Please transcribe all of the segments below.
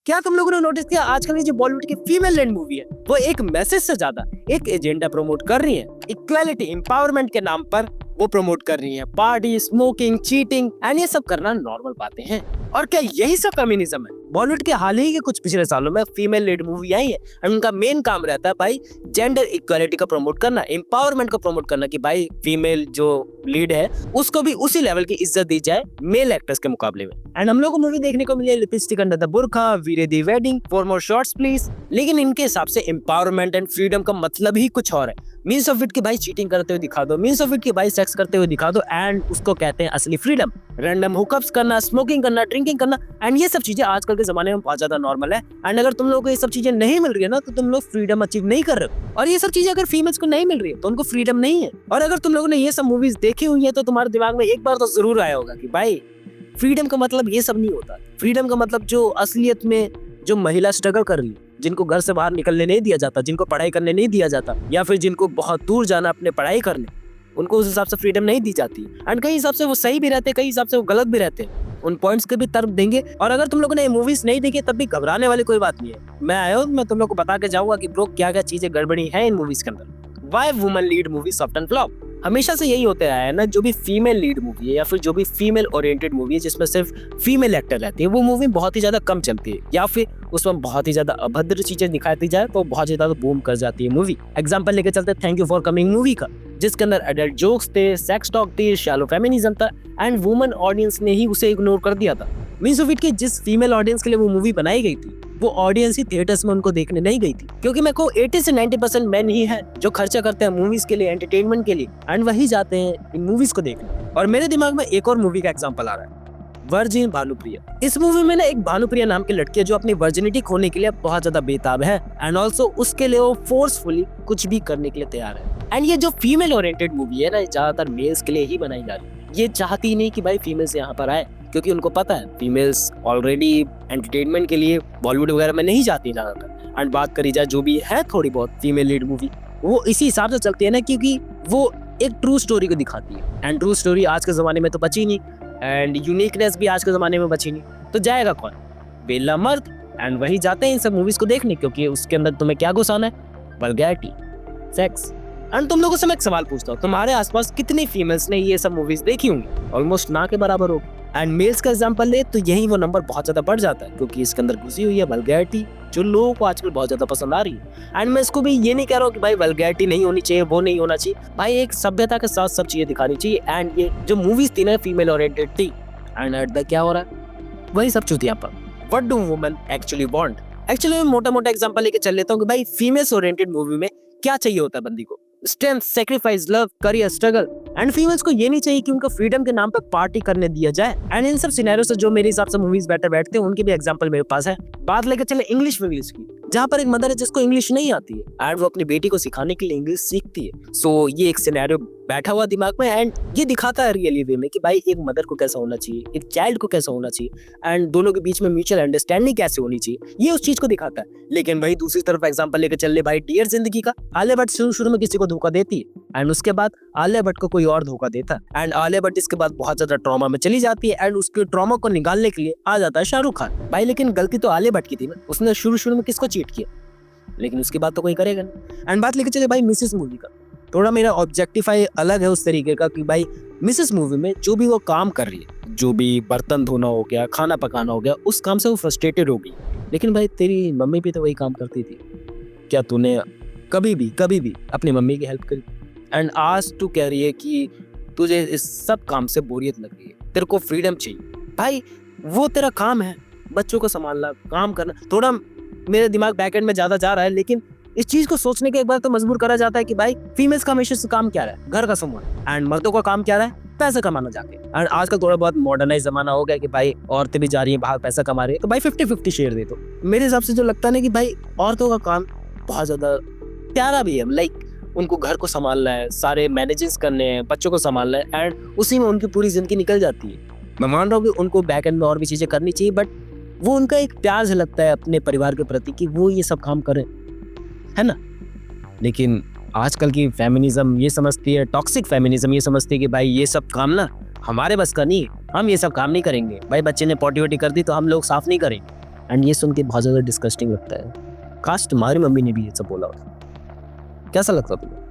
क्या तुम लोगों ने नोटिस किया आजकल की जो बॉलीवुड की फीमेल लेड मूवी है वो एक मैसेज से ज्यादा एक एजेंडा प्रमोट कर रही है। इक्वालिटी एम्पावरमेंट के नाम पर वो प्रमोट कर रही है। पार्टी, स्मोकिंग, चीटिंग एंड ये सब करना नॉर्मल बातें हैं। और क्या यही सब फेमिनिज्म है? बॉलीवुड के हाल ही के कुछ पिछले सालों में फीमेल लीड मूवी आई है और उनका मेन काम रहता है भाई जेंडर इक्वालिटी का प्रमोट करना, एम्पावरमेंट को प्रमोट करना कि भाई फीमेल जो लीड है उसको भी उसी लेवल की इज्जत दी जाए मेल एक्टर्स के मुकाबले में। एंड हम लोग को मूवी देखने को मिली है lipstick under the burqa, Veere Di wedding, for more shots please. लेकिन इनके हिसाब से एम्पावरमेंट एंड फ्रीडम का मतलब ही कुछ और है। मीन्स ऑफ इट कि भाई चीटिंग करते हुए दिखा दो, मीन्स ऑफ इट कि भाई सेक्स करते हुए दिखा दो एंड उसको कहते हैं असली फ्रीडम। रैंडम हुकअप्स करना, स्मोकिंग करना, ड्रिंकिंग करना एंड ये सब चीजें आजकल के जमाने में बहुत ज्यादा नॉर्मल है। एंड अगर तुम लोगों को ये सब चीजें नहीं मिल रही है ना तो तुम लोग फ्रीडम अचीव नहीं कर रहे हो। और ये सब चीजें अगर फीमेल्स को नहीं मिल रही है तो उनको फ्रीडम नहीं है। और अगर तुम लोगों ने ये सब मूवीज देखी हुई है तो तुम्हारे दिमाग में एक बार तो जरूर आया होगा कि भाई फ्रीडम का मतलब ये सब नहीं होता। फ्रीडम का मतलब जो असलियत में जो महिला स्ट्रगल कर रही है, जिनको घर से बाहर निकलने नहीं दिया जाता, जिनको पढ़ाई करने नहीं दिया जाता, या फिर जिनको बहुत दूर जाना अपने पढ़ाई करने, उनको उस हिसाब से फ्रीडम नहीं दी जाती। एंड कई हिसाब से वो सही भी रहते हैं, कई हिसाब से वो गलत भी रहते हैं। उन पॉइंट्स के भी तर्क देंगे। और अगर तुम लोगों ने मूवीज नहीं देखी तब भी घबराने वाली कोई बात नहीं है। मैं आया हूँ, मैं तुम लोग को बता के जाऊंगा कि ब्रो क्या क्या चीजें गड़बड़ी है इन मूवीज के अंदर। Why woman lead movie soft and flop? हमेशा से यही होते आया है ना, जो भी फीमेल लीड मूवी है या फिर जो भी फीमेल ओरिएंटेड मूवी है जिसमें सिर्फ फीमेल एक्टर रहती है वो मूवी बहुत ही ज्यादा कम चलती है, या फिर उसमें बहुत ही ज्यादा अभद्र चीजें दिखाई जाए तो बहुत ही ज्यादा बूम कर जाती है मूवी। एग्जांपल लेके चलते thank you for coming movie का, जिसके अंदर एडल्ट जोक्स थे, सेक्स टॉक थी, शैलो फेमिनिज्म था एंड वुमन ऑडियंस ने ही उसे इग्नोर कर दिया था। मींस ऑफ इट कि जिस फीमेल ऑडियंस के लिए वो मूवी बनाई गई थी वो ऑडियंस ही थिएटर्स में उनको देखने नहीं गई थी, क्योंकि मेरे को 80 से 90% मैन ही है जो खर्चा करते हैं मूवीज के लिए, एंटरटेनमेंट के लिए एंड वही जाते हैं इन मूवीज को देखने। और मेरे दिमाग में एक और मूवी का एग्जांपल आ रहा है, वर्जिन भानुप्रिया। इस मूवी में ना एक भानुप्रिया नाम की लड़की है जो अपनी वर्जिनिटी खोने के लिए बहुत ज्यादा बेताब है एंड ऑल्सो उसके लिए वो फोर्सफुली कुछ भी करने के लिए तैयार है। एंड ये जो फीमेल ओरिएंटेड मूवी है ना ज्यादातर मेल्स के लिए ही बनाई जा रही है। ये चाहती नहीं कि भाई फीमेल्स यहाँ पर आए, क्योंकि उनको पता है फीमेल्स ऑलरेडी एंटरटेनमेंट के लिए बॉलीवुड वगैरह में नहीं जाती ज्यादातर। एंड बात करी जाए जो भी है थोड़ी बहुत फीमेल लीड मूवी वो इसी हिसाब से चलती है ना, क्योंकि वो एक ट्रू स्टोरी को दिखाती है एंड ट्रू स्टोरी आज के जमाने में तो बची नहीं एंड यूनिकनेस भी आज के जमाने में बची नहीं, तो जाएगा कौन? बेला मर्द। एंड वही जाते हैं इन सब मूवीज को देखने, क्योंकि उसके अंदर तुम्हें क्या घुसाना है? Vulgarity, sex. एंड तुम लोगों से मैं एक सवाल पूछता हूँ, तुम्हारे आसपास कितनी फीमेल्स ने ये सब मूवीज देखी होंगी? ऑलमोस्ट ना के बराबर होगी। एंड मेल्स का एग्जांपल ले तो यही वो नंबर बहुत ज्यादा बढ़ जाता है, क्योंकि इसके अंदर घुसी हुई है वल्गैरिटी जो लोगों को आजकल बहुत ज्यादा पसंद आ रही है। एंड मैं इसको भी ये नहीं कह रहा हूँ कि भाई वल्गैरिटी नहीं होनी चाहिए, वो नहीं होना चाहिए, भाई एक सभ्यता के साथ सब चीजें दिखानी चाहिए। एंड ये जो मूवीज थी ना फीमेल ओरिएंटेड थी एंड एट द क्या हो रहा है वही सब चूतिया पर। What do women actually want? Actually मैं मोटा मोटा एग्जांपल लेके चल लेता हूँ कि भाई फीमेल्स ओरिएंटेड मूवी में क्या चाहिए होता है बंदी को? Strength, sacrifice, love, career, struggle. And females को ये नहीं चाहिए कि उनको फ्रीडम के नाम पर पार्टी करने दिया जाए। एंड इन सब सिनेरियो से जो मेरे हिसाब से मूवीज बेटर बैठते हैं उनके भी एग्जांपल मेरे पास है। बात लेकर चले इंग्लिश मूवीज की, जहाँ पर एक मदर है जिसको इंग्लिश नहीं आती है एंड वो अपनी बेटी को सिखाने के लिए इंग्लिश सीखती है। सो ये एक सिनेरियो बैठा हुआ दिमाग में एंड ये दिखाता है रियली वे में कि भाई एक मदर को कैसा होना चाहिए, एक चाइल्ड को कैसा होना चाहिए एंड दोनों के बीच में म्यूचुअल अंडरस्टैंडिंग कैसे होनी चाहिए, ये उस चीज को दिखाता है। लेकिन वही दूसरी तरफ एग्जांपल लेकर चल ले भाई डियर जिंदगी का, आलिया भट्ट शुरू में किसी को धोखा देती है एंड उसके बाद आलिया भट्ट को कोई और धोखा देता है एंड आलिया भट्ट इसके बाद बहुत ज्यादा ट्रॉमा में चली जाती है एंड उसके ट्रॉमा को निकालने के लिए आ जाता है शाहरुख खान। भाई लेकिन गलती तो आलिया भट्ट की थी ना, उसने शुरू में किसको चीट किया, लेकिन उसके बाद तो कोई करेगा नहीं। एंड बात लेके चले भाई मिसेस मूवी का, थोड़ा मेरा ऑब्जेक्टिफाई अलग है उस तरीके का कि भाई मिसेस मूवी में जो भी वो काम कर रही है, जो भी बर्तन धोना हो गया, खाना पकाना हो गया, उस काम से वो फ्रस्ट्रेटेड हो गई। लेकिन भाई तेरी मम्मी भी तो वही काम करती थी, क्या तूने कभी भी अपनी मम्मी की हेल्प करी? एंड आज तू कह रही है कि तुझे इस सब काम से बोरियत लग रही है, तेरे को फ्रीडम चाहिए। भाई वो तेरा काम है, बच्चों को संभालना, काम करना। थोड़ा मेरे दिमाग बैकएंड में ज्यादा जा रहा है, लेकिन इस चीज को सोचने के एक बार तो मजबूर करा जाता है कि भाई फीमेल्स का हमेशा से काम क्या रहा है? घर का संभालना। एंड मर्दों का काम क्या रहा है? पैसा कमाना जाके। एंड आजकल थोड़ा बहुत मॉडर्नाइज जमाना हो गया कि भाई औरतें भी जा रही हैं बाहर पैसा कमा रही है, तो भाई 50-50 शेयर दे दो। मेरे हिसाब से जो लगता है ना कि भाई औरतों का काम बहुत ज्यादा प्यारा भी है, लाइक उनको घर को संभालना है, सारे मैनेजेस करने हैं, बच्चों को संभालना है एंड उसी में उनकी पूरी जिंदगी निकल जाती है। मैं मान रहा हूँ कि उनको बैक एंड में और भी चीजें करनी चाहिए, बट वो उनका एक प्यार से लगता है अपने परिवार के प्रति कि वो ये सब काम करें, है ना। लेकिन आजकल की फेमिनिज्म ये समझती है, टॉक्सिक फेमिनिज्म ये समझती है कि भाई ये सब काम ना हमारे बस का नहीं है, हम ये सब काम नहीं करेंगे। भाई बच्चे ने पॉटी वोटी कर दी तो हम लोग साफ नहीं करेंगे, एंड ये सुन के बहुत ज़्यादा डिस्कस्टिंग लगता है। काश तुम्हारी मम्मी ने भी ये सब बोला होता। कैसा लगता तुम्हें?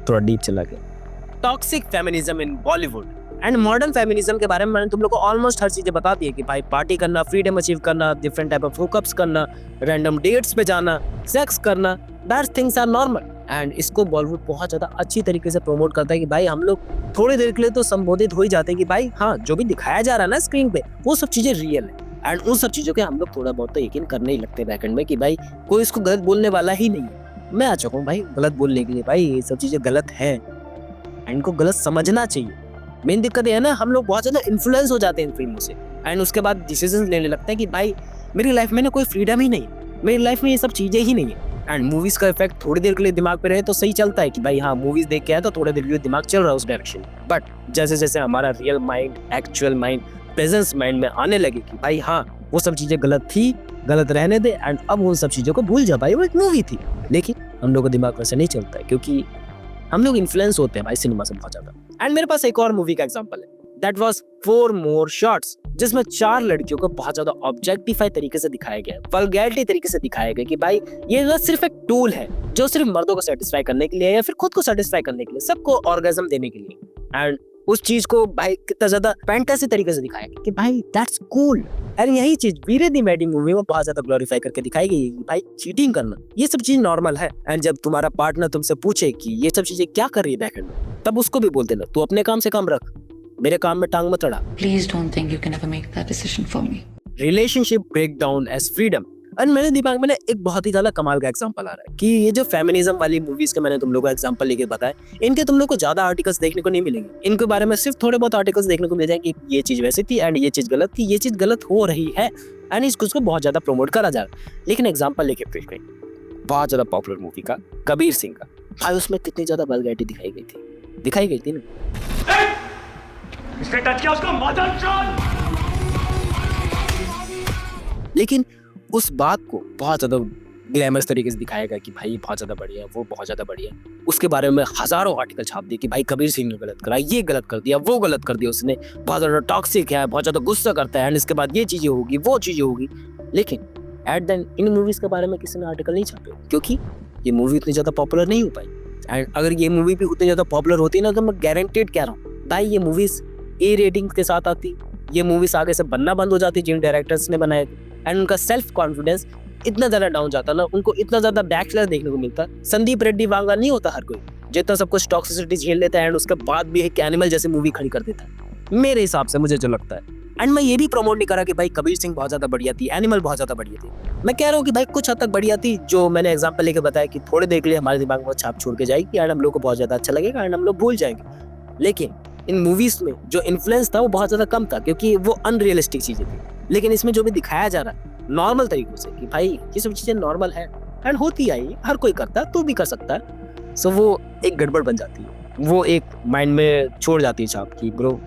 थोड़ा डीप चला गया। Toxic feminism in Bollywood and modern feminism के बारे में मैंने तुम लोग को ऑलमोस्ट हर चीज़ें बता दी है कि भाई पार्टी करना, फ्रीडम अचीव करना, डिफरेंट टाइप ऑफ हुकअप्स करना, रैंडम डेट्स पे जाना, सेक्स करना, that things are normal. And इसको बॉलीवुड बहुत ज़्यादा अच्छी तरीके से प्रमोट करता है कि भाई हम लोग थोड़ी देर के लिए तो संबोधित हो ही जाते हैं कि भाई हाँ, जो भी दिखाया जा रहा है ना स्क्रीन पे वो सब चीज़ें रियल है। एंड उन सब चीज़ों के हम लोग थोड़ा बहुत तो यकीन करने ही लगते हैं बैकएंड में कि भाई कोई इसको गलत बोलने वाला ही नहीं है। मैं आ चुका हूँ भाई गलत बोलने के लिए, भाई ये सब चीज़ें गलत है एंड इनको गलत समझना चाहिए। मेन दिक्कत ये है ना, हम लोग बहुत ज़्यादा इन्फ्लुएंस हो जाते हैं इन फिल्मों से एंड उसके बाद डिसीजन लेने लगते हैं कि भाई मेरी लाइफ में ना कोई फ्रीडम ही नहीं है, मेरी लाइफ में ये सब चीज़ें ही नहीं है। एंड मूवीज़ का इफेक्ट थोड़ी देर के लिए दिमाग पे रहे तो सही चलता है कि भाई हाँ मूवीज़ देख के आया तो थोड़ी देर के लिए दिमाग चल रहा है उस डायरेक्शन। बट जैसे जैसे हमारा real mind, actual mind, presence mind में आने लगे कि भाई हाँ वो सब चीज़ें गलत थी, गलत रहने दे एंड अब उन सब चीज़ों को भूल जा भाई, वो एक मूवी थी। लेकिन हम लोग को दिमाग वैसे नहीं चलता है क्योंकि हम लोग इन्फ्लुएंस होते हैं भाई सिनेमा से बहुत ज़्यादा। एंड मेरे पास एक और मूवी का एग्जाम्पल है, दैट वाज 4 More Shots, जिसमें 4 लड़कियों को बहुत ज्यादा ऑब्जेक्टिफाई तरीके से दिखाया गया है, वल्गैरिटी तरीके से दिखाया गया कि भाई ये ना सिर्फ एक टूल है जो सिर्फ मर्दों को सेटिस्फाई करने के लिए या फिर खुद को सेटिस्फाई करने के लिए, सबको ऑर्गेजम देने के लिए। एंड उस चीज को भाई कितना ज्यादा फैंटेसी तरीके से दिखाया गया कि भाई दैट्स कूल। एंड यही चीज वीरे दी मेडिंग मूवी में बहुत ज्यादा ग्लोरीफाई करके दिखाई गई कि भाई चीटिंग करना ये सब चीज नॉर्मल है। एंड जब तुम्हारा पार्टनर तुमसे पूछे कि ये सब चीजें क्या कर रही है बैकएंड में, तब उसको भी बोल देना तू अपने काम से काम रख, मेरे काम में टांग मत अड़ा। Please don't think you can ever make that decision for me. Relationship break down as freedom. And मेरे दिमाग में ना एक बहुत ही ज्यादा कमाल का एग्जांपल आ रहा है कि ये जो फेमिनिज्म वाली मूवीज के मैंने तुम लोगों को एग्जांपल लेके बताया, इनके तुम लोग को ज्यादा आर्टिकल्स देखने को नहीं मिलेंगे। इनके बारे में सिर्फ थोड़े बहुत आर्टिकल्स देखने को मिल जाएंगे कि ये चीज वैसी थी एंड ये चीज गलत थी, ये चीज गलत हो रही है एंड इसको बहुत ज्यादा प्रमोट करा जा रहा है। लेकिन एग्जाम्पल लेके फिर बहुत ज्यादा पॉपुलर मूवी का कबीर सिंह का, भाई उसमें कितनी ज्यादा वल्गैरिटी दिखाई गई थी ना। इसने टच किया उसको मदर चोद। लेकिन उस बात को बहुत ज़्यादा ग्लैमरस तरीके से दिखाया गया कि भाई बहुत ज़्यादा बढ़िया है, वो बहुत ज़्यादा बढ़िया है। उसके बारे में हज़ारों आर्टिकल छाप दिए कि भाई कबीर सिंह ने गलत करा, ये गलत कर दिया, वो गलत कर दिया, उसने बहुत ज़्यादा टॉक्सिक है, बहुत ज़्यादा गुस्सा करता है एंड इसके बाद ये चीज़ें होगी, वो चीज़ें होगी। लेकिन at the and in movies के बारे में किसी ने आर्टिकल नहीं छापे क्योंकि ये मूवी उतनी ज़्यादा पॉपुलर नहीं हो पाई। एंड अगर ये मूवी भी उतनी ज़्यादा पॉपुलर होती ना तो मैं गारंटेड कह रहा हूँ भाई ये मूवीज़ ए रेटिंग के साथ आती, ये मूवीज आगे से बनना बंद हो जाती जिन डायरेक्टर्स ने बनाए थे एंड उनका सेल्फ कॉन्फिडेंस इतना ज्यादा डाउन जाता ना, उनको इतना ज्यादा बैकस्लैश देखने को मिलता। संदीप रेड्डी वांगा नहीं होता हर कोई जितना सब कुछ टॉक्सिसिटी झेल लेता है एंड उसके बाद भी एक एनिमल जैसी मूवी खड़ी कर देता है मेरे हिसाब से, मुझे जो लगता है। एंड मैं ये भी प्रमोट नहीं करा कि भाई कबीर सिंह बहुत ज्यादा बढ़िया थी, एनिमल बहुत ज्यादा बढ़िया थी। मैं कह रहा हूँ कि भाई कुछ हद तक बढ़िया थी, जो मैंने एग्जाम्पल लेके बताया कि थोड़ी देर के लिए हमारे दिमाग में छाप छोड़ के जाएगी एंड हम लोग को बहुत ज्यादा अच्छा लगेगा एंड हम लोग भूल जाएंगे। लेकिन इन मूवीज में जो इन्फ्लुएंस था वो बहुत ज्यादा कम था क्योंकि वो अनरियलिस्टिक चीजें थी। लेकिन इसमें जो भी दिखाया जा रहा है नॉर्मल तरीकों से कि भाई ये सब चीजें नॉर्मल है एंड होती आई, हर कोई करता है, तू भी कर सकता है। सो वो एक गड़बड़ बन जाती है, वो एक माइंड में छोड़ जाती है छाप कि ब्रो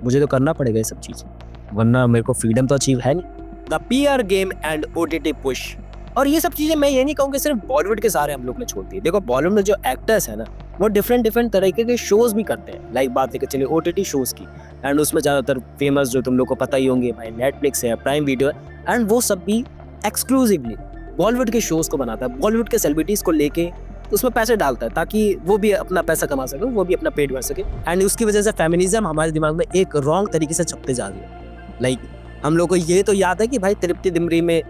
मुझे तो करना पड़ेगा ये सब चीजें वरना मेरे को फ्रीडम तो अचीव है नहीं। The PR game and OTT push, और ये सब चीजें मैं ये नहीं कहूँगी सिर्फ बॉलीवुड के सारे हम लोग ने छोड़ दी। देखो बॉलीवुड में जो एक्टर्स है ना वो डिफरेंट तरीके के शोज भी करते हैं, लाइक बात लेकर चलिए ओटीटी शोज की एंड उसमें ज़्यादातर फेमस जो तुम लोग को पता ही होंगे भाई नेटफ्लिक्स है, प्राइम वीडियो है एंड वो सब भी एक्सक्लूसिवली बॉलीवुड के शोज को बनाता है, बॉलीवुड के सेलिब्रिटीज को लेके उसमें पैसे डालता है ताकि वो भी अपना पैसा कमा सके, वो भी अपना पेट भर सके। एंड उसकी वजह से फेमिनिज्म हमारे दिमाग में एक रॉन्ग तरीके से छपते जा रही है। लाइक हम लोग को ये तो याद है कि भाई तृप्ति दिमरी में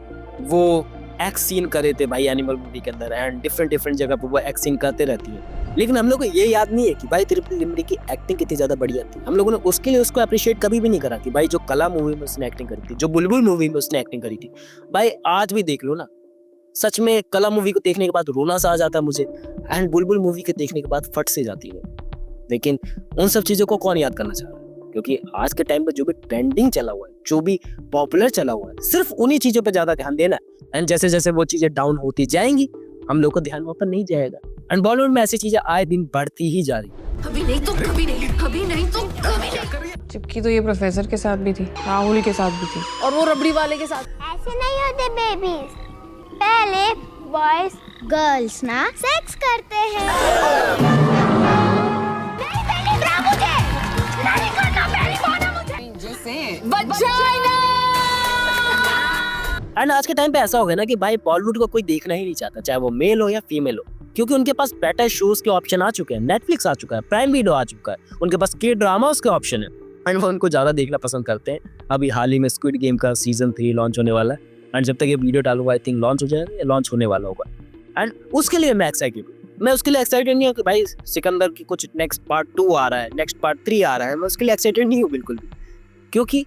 वो एक्स सीन करे थे भाई एनिमल मूवी के अंदर एंड डिफरेंट जगह पर वो एक्स सीन करते रहती है, लेकिन हम लोग को ये याद नहीं है कि भाई तृप्ति दिमरी की एक्टिंग कितनी ज्यादा बढ़िया थी। हम लोगों ने उसके लिए उसको अप्रिशिएट कभी भी नहीं करा कि भाई जो कला मूवी में उसने एक्टिंग करी थी, जो बुलबुल मूवी में उसने एक्टिंग करी थी, भाई आज भी देख लो ना, सच में कला मूवी को देखने के बाद रोना सा आ जाता है मुझे एंड बुलबुल मूवी के देखने के बाद फट से जाती है। लेकिन उन सब चीजों को कौन याद करना चाह रहा है क्योंकि आज के टाइम पे जो भी ट्रेंडिंग चला हुआ है, जो भी पॉपुलर चला हुआ है, सिर्फ उन्हीं चीजों पे ज्यादा ध्यान देना है एंड जैसे जैसे वो चीजें डाउन होती जाएंगी हम लोग को ध्यान वहां पर नहीं जाएगा एंड बॉलीवुड में ऐसी चीजें आए दिन बढ़ती ही जा रही है। अभी नहीं तो कभी नहीं, कभी नहीं तो कभी नहीं। चिपकी तो ये प्रोफेसर के साथ भी थी, राहुल के साथ भी थी और वो रबड़ी वाले के साथ। ऐसे नहीं होते बेबीज, पहले बॉयज गर्ल्स ना सेक्स करते हैं। नहीं पहले ड्रा मुझे, नहीं करना पहले बोला मुझे। जैसे वजाइना एंड आज के टाइम पे ऐसा हो गया ना कि भाई बॉलीवुड को कोई देखना ही नहीं चाहता, चाहे वो मेल हो या फीमेल हो, क्योंकि उनके पास बेटर शोज के ऑप्शन आ चुके हैं, नेटफ्लिक्स आ चुका है, प्राइम वीडियो आ चुका है, उनके पास के ड्रामास के ऑप्शन है एंड वो उनको ज़्यादा देखना पसंद करते हैं। अभी हाल ही में स्क्विड गेम का सीजन 3 लॉन्च होने वाला है एंड जब तक ये वीडियो डालूंगा आई थिंक लॉन्च हो जाएगा या लॉन्च होने वाला होगा एंड उसके लिए मैं एक्साइटेड हूँ। मैं उसके लिए एक्साइटेड नहीं हूँ कि भाई सिकंदर की कुछ नेक्स्ट पार्ट 2 आ रहा है, नेक्स्ट पार्ट 3 आ रहा है, मैं उसके लिए एक्साइटेड नहीं हूँ बिल्कुल भी, क्योंकि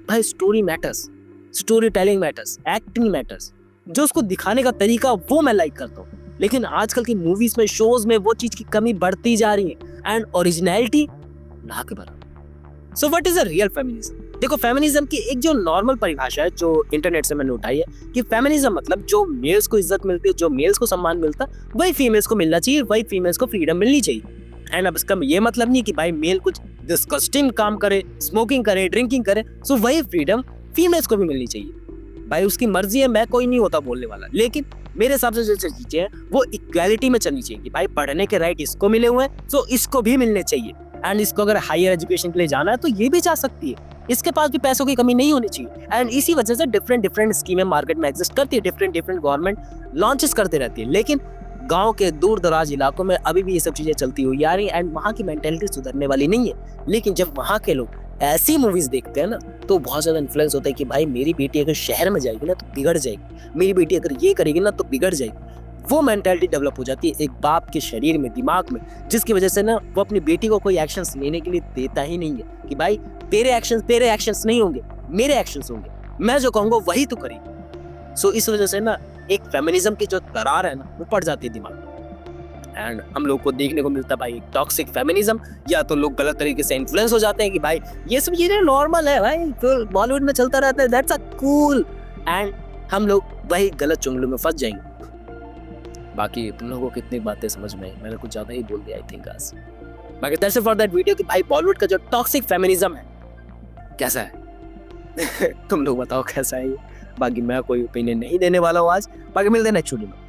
भाई story matters, story telling matters, acting matters, जो उसको दिखाने का तरीका वो मैं लाइक करता हूँ। लेकिन आजकल की मूवीज में, शोज में वो चीज की कमी बढ़ती जा रही है एंड ओरिजिनलिटी ना के बराबर। So what is a real feminism? देखो, फेमिनिज्म की एक जो नॉर्मल परिभाषा है जो इंटरनेट से मैंने उठाई है कि फेमिनिज्म मतलब जो मेल्स को इज्जत मिलती है, जो मेल्स को सम्मान मिलता है, वही फीमेल्स को मिलना चाहिए, वही फीमेल्स को फ्रीडम मिलनी चाहिए। एंड अब इसका ये मतलब नहीं कि भाई मेल कुछ डिस्गस्टिंग काम करे, स्मोकिंग करे, ड्रिंकिंग करे, सो वही फ्रीडम फीमेल्स को भी मिलनी चाहिए। भाई उसकी मर्जी है, मैं कोई नहीं होता बोलने वाला, लेकिन मेरे हिसाब से जो चीजें हैं वो इक्वालिटी में चलनी चाहिए कि भाई पढ़ने के राइट इसको मिले हुए हैं, सो इसको भी मिलने चाहिए। एंड इसको अगर हायर एजुकेशन के लिए जाना है तो ये भी जा सकती है, इसके पास भी पैसों की कमी नहीं होनी चाहिए। एंड इसी वजह से डिफरेंट स्कीमें मार्केट में एग्जिस्ट करती है, डिफरेंट गवर्नमेंट लॉन्चेस करते रहती है, लेकिन गांव के दूर दराज इलाकों में अभी भी ये सब चीजें चलती हुई आ रही हैं एंड वहाँ की मेंटेलिटी सुधरने वाली नहीं है। लेकिन जब वहाँ के लोग ऐसी मूवीज देखते हैं ना तो बहुत ज्यादा इन्फ्लुएंस होता है कि भाई मेरी बेटी अगर शहर में जाएगी ना तो बिगड़ जाएगी, मेरी बेटी अगर ये करेगी ना तो बिगड़ जाएगी। वो मेंटालिटी डेवलप हो जाती है एक बाप के शरीर में, दिमाग में, जिसकी वजह से ना वो अपनी बेटी को कोई एक्शंस लेने के लिए देता ही नहीं है कि भाई तेरे एक्शंस नहीं होंगे, मेरे एक्शंस होंगे, मैं जो कहूँगा वही तो करेगी। सो इस वजह से ना एक फेमिनिज्म की जो दरार है ना वो पड़ जाती है दिमाग में एंड हम लोग को देखने को मिलता है भाई टॉक्सिक फेमिनिज्म, या तो लोग गलत तरीके से इन्फ्लुएंस हो जाते हैं कि भाई ये सब चीजें नॉर्मल है भाई, तो बॉलीवुड में चलता रहता है, दैट्स अ कूल, एंड हम लोग वही गलत चुंगलों में फंस जाएंगे। बाकी तुम लोगों को कितनी बातें समझ में आई, मैंने कुछ ज्यादा ही बोल दिया आई थिंक आज। बाकी that's it for that video कि भाई बॉलीवुड का जो टॉक्सिक फेमिनिज्म है कैसा है तुम लोग बताओ कैसा है ये। बाकी मैं कोई ओपिनियन नहीं देने वाला हूँ आज। बाकी मिलते हैं नेक्स्ट वीडियो में।